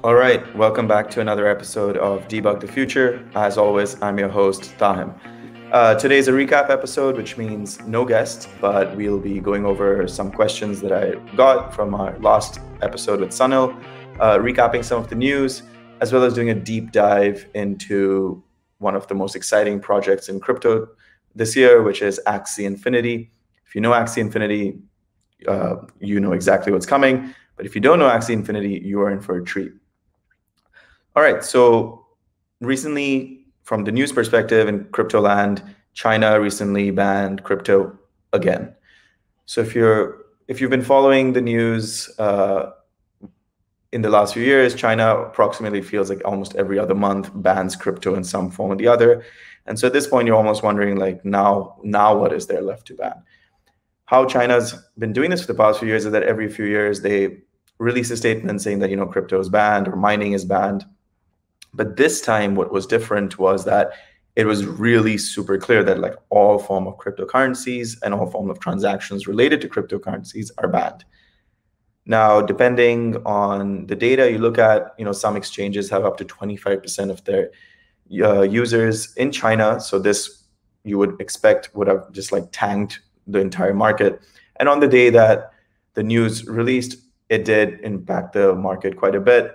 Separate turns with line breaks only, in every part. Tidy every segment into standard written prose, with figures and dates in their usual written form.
All right, welcome back to another episode of Debug the Future. As always, I'm your host, Tahem. Today's a recap episode, which means no guest, but we'll be going over some questions that I got from our last episode with Sunil, recapping some of the news, as well as doing a deep dive into one of the most exciting projects in crypto this year, which is Axie Infinity. If you know Axie Infinity, you know exactly what's coming. But if you don't know Axie Infinity, you are in for a treat. All right, so recently, from the news perspective in crypto land, China recently banned crypto again. So if you've been following the news in the last few years, China approximately feels like almost every other month bans crypto in some form or the other. And so at this point, you're almost wondering, like, now what is there left to ban? How China's been doing this for the past few years is that every few years they release a statement saying that crypto is banned or mining is banned. But this time, what was different was that it was really super clear that like all form of cryptocurrencies and all form of transactions related to cryptocurrencies are banned. Now, depending on the data you look at, some exchanges have up to 25% of their users in China. So this you would expect would have just like tanked the entire market. And on the day that the news released, it did impact the market quite a bit.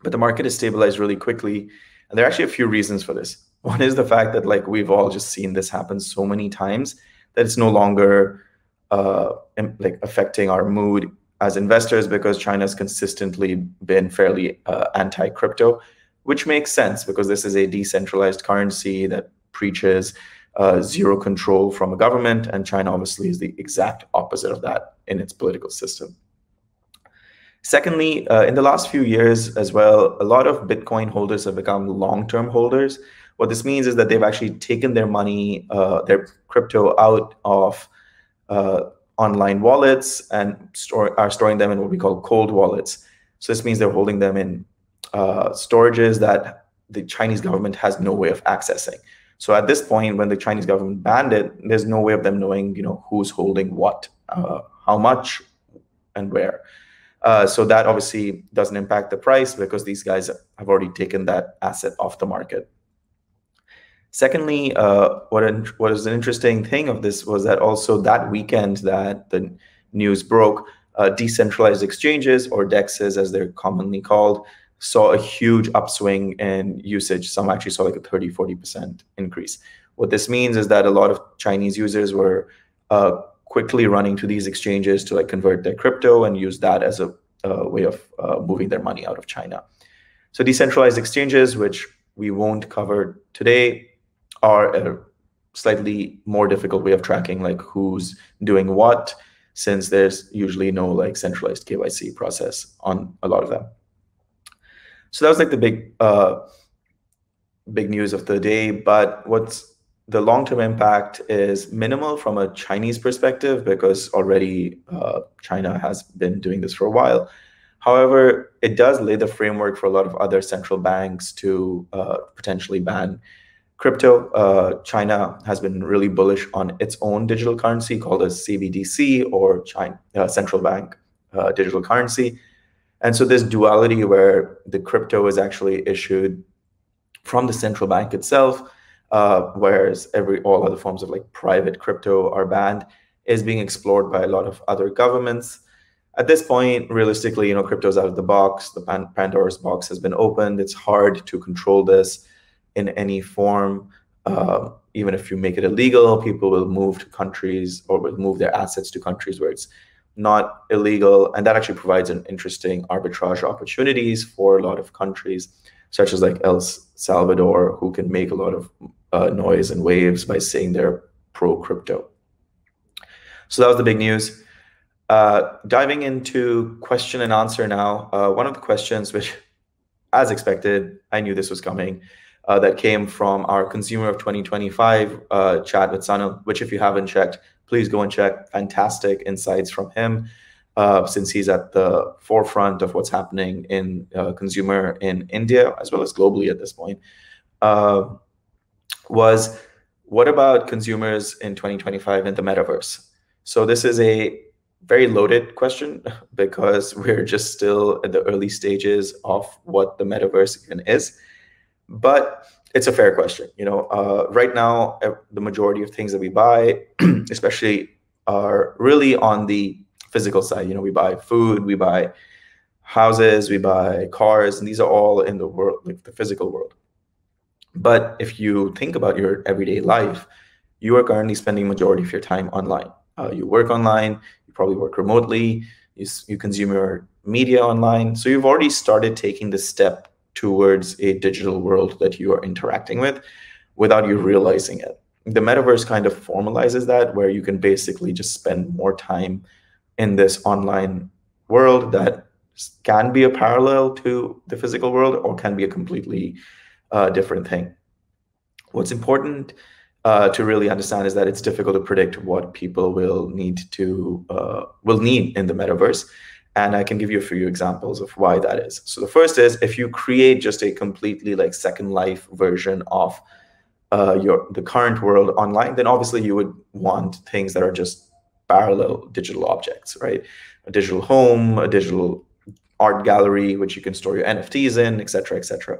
But the market has stabilized really quickly. And there are actually a few reasons for this. One is the fact that like we've all just seen this happen so many times that it's no longer like affecting our mood as investors, because China's consistently been fairly anti-crypto, which makes sense because this is a decentralized currency that preaches zero control from a government. And China obviously is the exact opposite of that in its political system. Secondly, in the last few years as well, a lot of Bitcoin holders have become long-term holders. What this means is that they've actually taken their money, their crypto out of online wallets and are storing them in what we call cold wallets. So this means they're holding them in storages that the Chinese government has no way of accessing. So at this point, when the Chinese government banned it, there's no way of them knowing, who's holding what, how much, and where. So that obviously doesn't impact the price because these guys have already taken that asset off the market. Secondly, what is an interesting thing of this was that also that weekend that the news broke, decentralized exchanges, or DEXs as they're commonly called, saw a huge upswing in usage. Some actually saw like a 30-40% increase. What this means is that a lot of Chinese users were quickly running to these exchanges to like convert their crypto and use that as a way of moving their money out of China. So decentralized exchanges, which we won't cover today, are a slightly more difficult way of tracking like who's doing what, since there's usually no like centralized KYC process on a lot of them. So that was like the big news of the day. But what's the long-term impact is minimal from a Chinese perspective, because already China has been doing this for a while. However, it does lay the framework for a lot of other central banks to potentially ban crypto. China has been really bullish on its own digital currency called a CBDC, or China central bank digital currency. And so this duality where the crypto is actually issued from the central bank itself, whereas all other forms of like private crypto are banned, is being explored by a lot of other governments. At this point, realistically, crypto's out of the box. The Pandora's box has been opened. It's hard to control this in any form. Even if you make it illegal, people will move to countries or will move their assets to countries where it's not illegal. And that actually provides an interesting arbitrage opportunities for a lot of countries, such as like El Salvador, who can make a lot of noise and waves by saying they're pro-crypto. So that was the big news. Diving into question and answer now. One of the questions, which, as expected, I knew this was coming, that came from our Consumer of 2025 chat with Sunil, which if you haven't checked, please go and check. Fantastic insights from him, since he's at the forefront of what's happening in consumer in India, as well as globally at this point, was what about consumers in 2025 in the metaverse? So this is a very loaded question because we're just still at the early stages of what the metaverse even is. But it's a fair question. Right now, the majority of things that we buy, especially, are really on the physical side. We buy food, we buy houses, we buy cars, and these are all in the world, like the physical world. But if you think about your everyday life, you are currently spending majority of your time online. You work online, you probably work remotely, you consume your media online. So you've already started taking the step towards a digital world that you are interacting with without you realizing it. The metaverse kind of formalizes that, where you can basically just spend more time in this online world that can be a parallel to the physical world or can be a completely different thing. What's important to really understand is that it's difficult to predict what people will need in the metaverse. And I can give you a few examples of why that is. So the first is, if you create just a completely like Second Life version of the current world online, then obviously you would want things that are just parallel digital objects, right? A digital home, a digital art gallery, which you can store your NFTs in, et cetera, et cetera.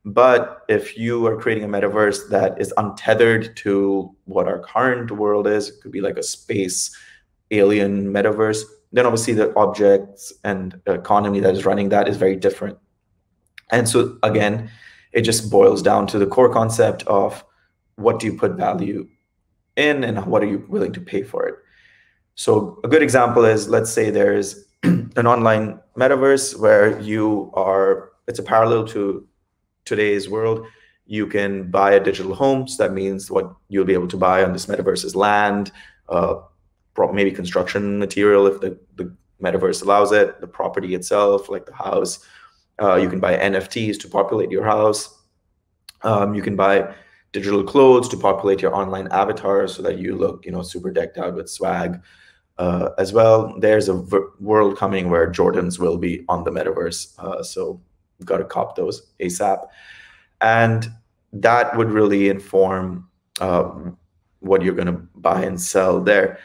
But if you are creating a metaverse that is untethered to what our current world is, it could be like a space alien metaverse, then obviously the objects and economy that is running that is very different. And so again, it just boils down to the core concept of what do you put value in and what are you willing to pay for it. So a good example is, let's say there's an online metaverse where it's a parallel to today's world. You can buy a digital home. So that means what you'll be able to buy on this metaverse is land, maybe construction material if the metaverse allows it, the property itself, like the house. You can buy NFTs to populate your house. You can buy digital clothes to populate your online avatar so that you look, super decked out with swag. As well, there's a world coming where Jordans will be on the metaverse. So you've got to cop those ASAP. And that would really inform what you're going to buy and sell there.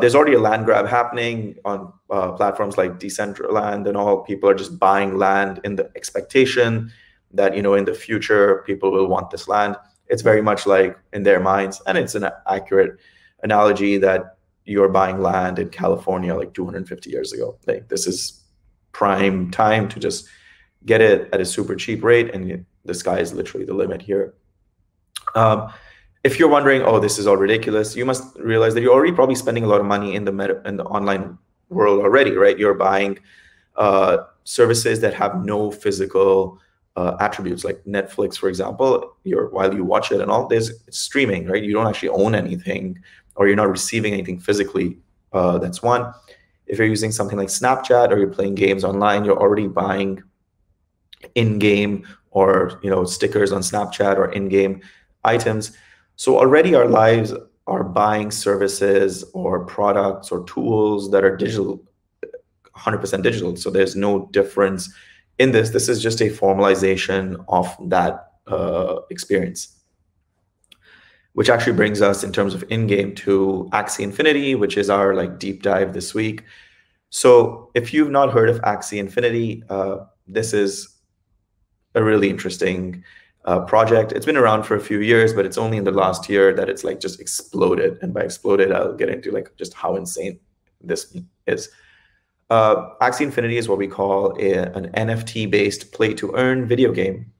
There's already a land grab happening on platforms like Decentraland and all. People are just buying land in the expectation that, in the future, people will want this land. It's very much like in their minds, and it's an accurate analogy, that you're buying land in California like 250 years ago. Like, this is prime time to just get it at a super cheap rate, and the sky is literally the limit here. If you're wondering, oh, this is all ridiculous, you must realize that you're already probably spending a lot of money in the online world already, right? You're buying services that have no physical attributes, like Netflix, for example. While you watch it and all, it's streaming, right? You don't actually own anything, or you're not receiving anything physically. That's one. If you're using something like Snapchat, or you're playing games online, you're already buying in-game or stickers on Snapchat or in-game items. So already our lives are buying services or products or tools that are digital, 100% digital. So there's no difference in this. This is just a formalization of that experience. Which actually brings us, in terms of in-game, to Axie Infinity, which is our deep dive this week. So if you've not heard of Axie Infinity, this is a really interesting project. It's been around for a few years, but it's only in the last year that it's just exploded. And by exploded, I'll get into just how insane this is. Axie Infinity is what we call an NFT-based play-to-earn video game.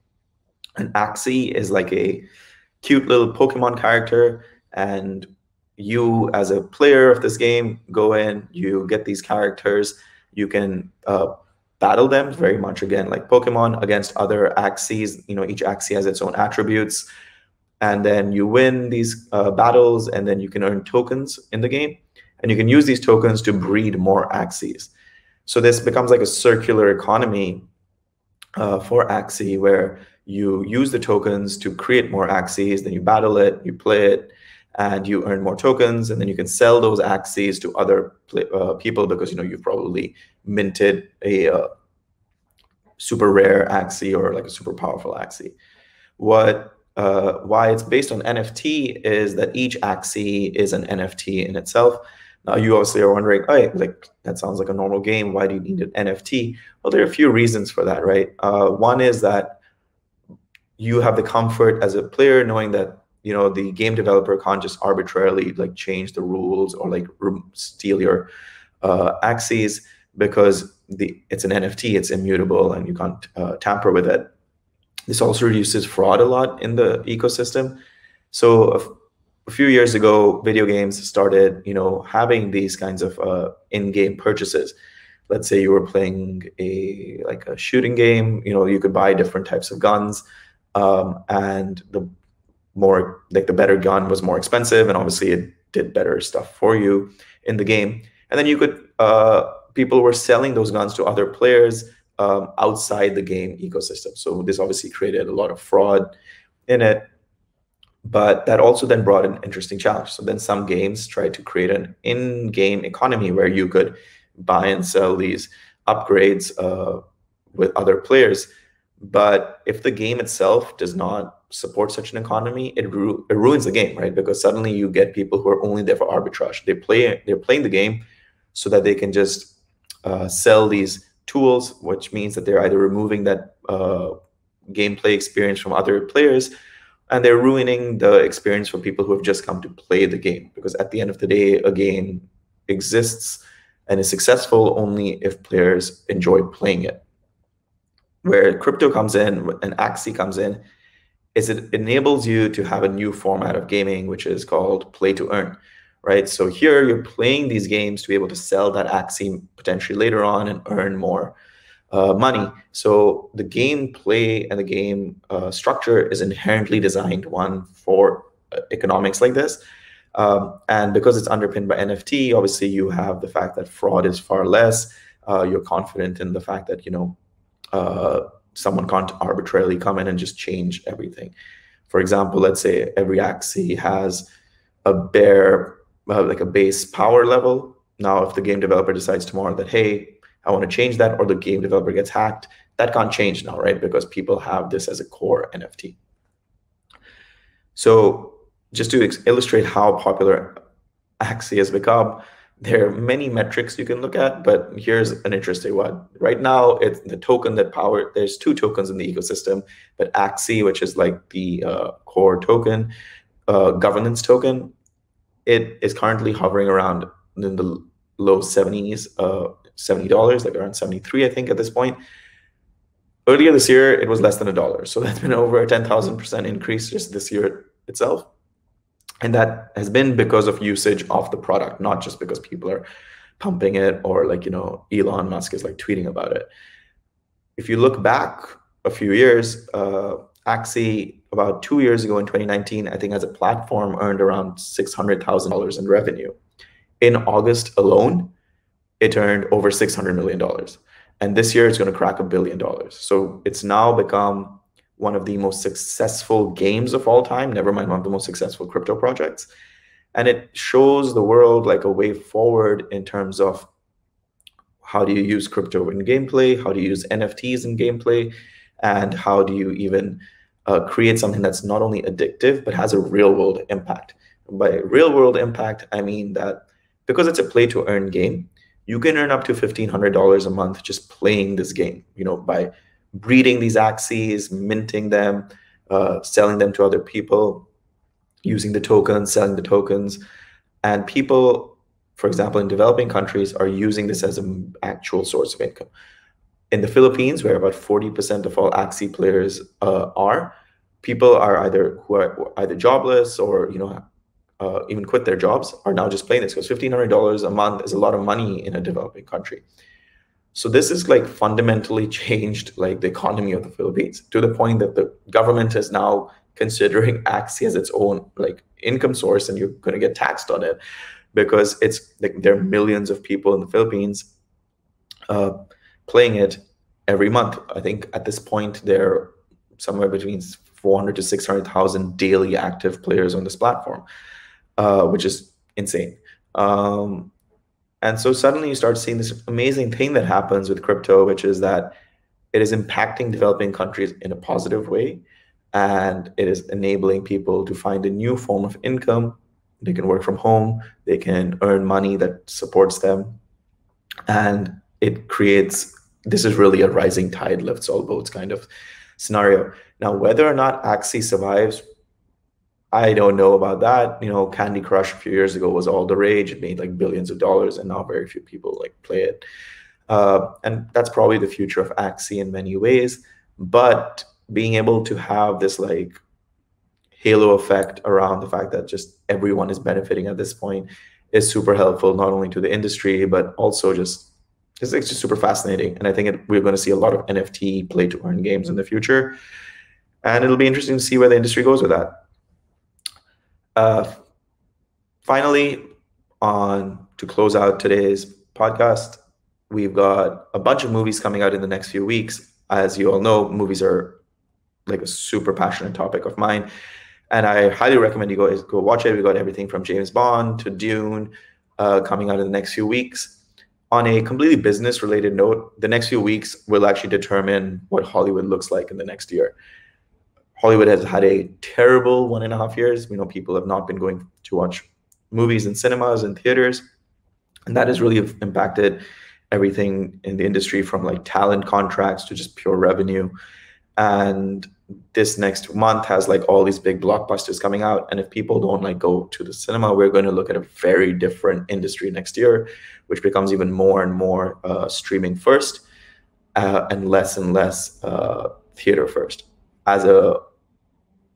And Axie is like a cute little Pokemon character, and you, as a player of this game, go in, you get these characters, you can battle them very much, again, like Pokemon, against other Axies. Each Axie has its own attributes, and then you win these battles, and then you can earn tokens in the game, and you can use these tokens to breed more Axies. So this becomes like a circular economy for Axie, where you use the tokens to create more Axies, then you battle it, you play it, and you earn more tokens, and then you can sell those Axies to other people, because you've probably minted a super rare Axie or a super powerful Axie. Why it's based on NFT is that each Axie is an NFT in itself, Now you obviously are wondering, hey, like that sounds like a normal game. Why do you need an NFT? Well, there are a few reasons for that, right? One is that you have the comfort as a player knowing that the game developer can't just arbitrarily like change the rules or like steal your Axies, because it's an NFT, it's immutable, and you can't tamper with it. This also reduces fraud a lot in the ecosystem. So a few years ago, video games started, having these kinds of in-game purchases. Let's say you were playing a shooting game, you could buy different types of guns, and the better gun was more expensive, and obviously it did better stuff for you in the game. And then you could people were selling those guns to other players outside the game ecosystem. So this obviously created a lot of fraud in it. But that also then brought an interesting challenge. So then some games tried to create an in-game economy where you could buy and sell these upgrades with other players. But if the game itself does not support such an economy, it ruins the game, right? Because suddenly you get people who are only there for arbitrage. They're playing the game so that they can just sell these tools, which means that they're either removing that gameplay experience from other players, and they're ruining the experience for people who have just come to play the game. Because at the end of the day, a game exists and is successful only if players enjoy playing it. Where crypto comes in and Axie comes in is it enables you to have a new format of gaming, which is called play to earn, right? So here you're playing these games to be able to sell that Axie potentially later on and earn more money. So the gameplay and the game structure is inherently designed one for economics like this. And because it's underpinned by NFT, obviously you have the fact that fraud is far less. You're confident in the fact that, someone can't arbitrarily come in and just change everything. For example, let's say every Axie has a base power level. Now, if the game developer decides tomorrow that, hey, I want to change that, or the game developer gets hacked, that can't change now, right? Because people have this as a core NFT. So just to illustrate how popular Axie has become, there are many metrics you can look at, but here's an interesting one. Right now, it's the token that there's two tokens in the ecosystem, but Axie, which is like the core token, governance token, it is currently hovering around in the low 70s, $70, like around 73, I think, at this point. Earlier this year, it was less than $1. So that's been over a 10,000% increase just this year itself. And that has been because of usage of the product, not just because people are pumping it or Elon Musk is like tweeting about it. If you look back a few years, Axie about 2 years ago in 2019, I think as a platform earned around $600,000 in revenue. In August alone, it earned over $600 million. And this year it's going to crack $1 billion. So it's now become one of the most successful games of all time, never mind one of the most successful crypto projects. And it shows the world like a way forward in terms of how do you use crypto in gameplay, how do you use NFTs in gameplay, and how do you even create something that's not only addictive, but has a real world impact. By real world impact, I mean that because it's a play to earn game, you can earn up to $1,500 a month just playing this game, by breeding these Axies, minting them, selling them to other people, using the tokens, selling the tokens. And people, for example, in developing countries are using this as an actual source of income. In the Philippines, where about 40% of all Axie players are, people are either jobless or even quit their jobs, are now just playing this because $1,500 a month is a lot of money in a developing country. So this is like fundamentally changed like the economy of the Philippines to the point that the government is now considering Axie as its own like income source, and you're going to get taxed on it because it's like there are millions of people in the Philippines playing it every month. I think at this point there are somewhere between 400 to 600,000 daily active players on this platform, which is insane. And so suddenly you start seeing this amazing thing that happens with crypto, which is that it is impacting developing countries in a positive way. And it is enabling people to find a new form of income they can work from home, they can earn money that supports them, and it creates, this is really a rising tide lifts all boats kind of scenario. Now, whether or not Axie survives, I don't know about that. Candy Crush a few years ago was all the rage. It made like billions of dollars, and now very few people like play it. And that's probably the future of Axie in many ways. But being able to have this like halo effect around the fact that just everyone is benefiting at this point is super helpful, not only to the industry, but also it's just super fascinating. And I think we're going to see a lot of NFT play to earn games in the future. And it'll be interesting to see where the industry goes with that. Finally, to close out today's podcast, we've got a bunch of movies coming out in the next few weeks. As you all know, movies are like a super passionate topic of mine, and I highly recommend you guys go watch it. We got everything from James Bond to Dune coming out in the next few weeks. On a completely business-related note, the next few weeks will actually determine what Hollywood looks like in the next year. Hollywood has had a terrible 1.5 years. People have not been going to watch movies in cinemas and theaters, and that has really impacted everything in the industry, from like talent contracts to just pure revenue. And this next month has like all these big blockbusters coming out, and if people don't like go to the cinema, we're going to look at a very different industry next year, which becomes even more and more streaming first and less theater first.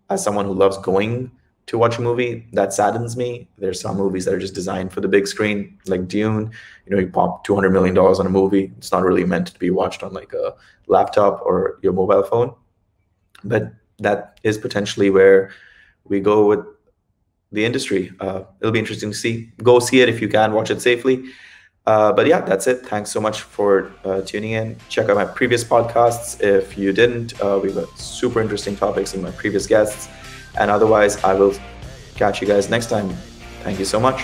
As someone who loves going to watch a movie, that saddens me. There's some movies that are just designed for the big screen, like Dune. You pop $200 million on a movie. It's not really meant to be watched on like a laptop or your mobile phone. But that is potentially where we go with the industry. It'll be interesting to see. Go see it if you can, watch it safely. But yeah, that's it. Thanks so much for tuning in. Check out my previous podcasts if you didn't. We've got super interesting topics in my previous guests. And otherwise, I will catch you guys next time. Thank you so much.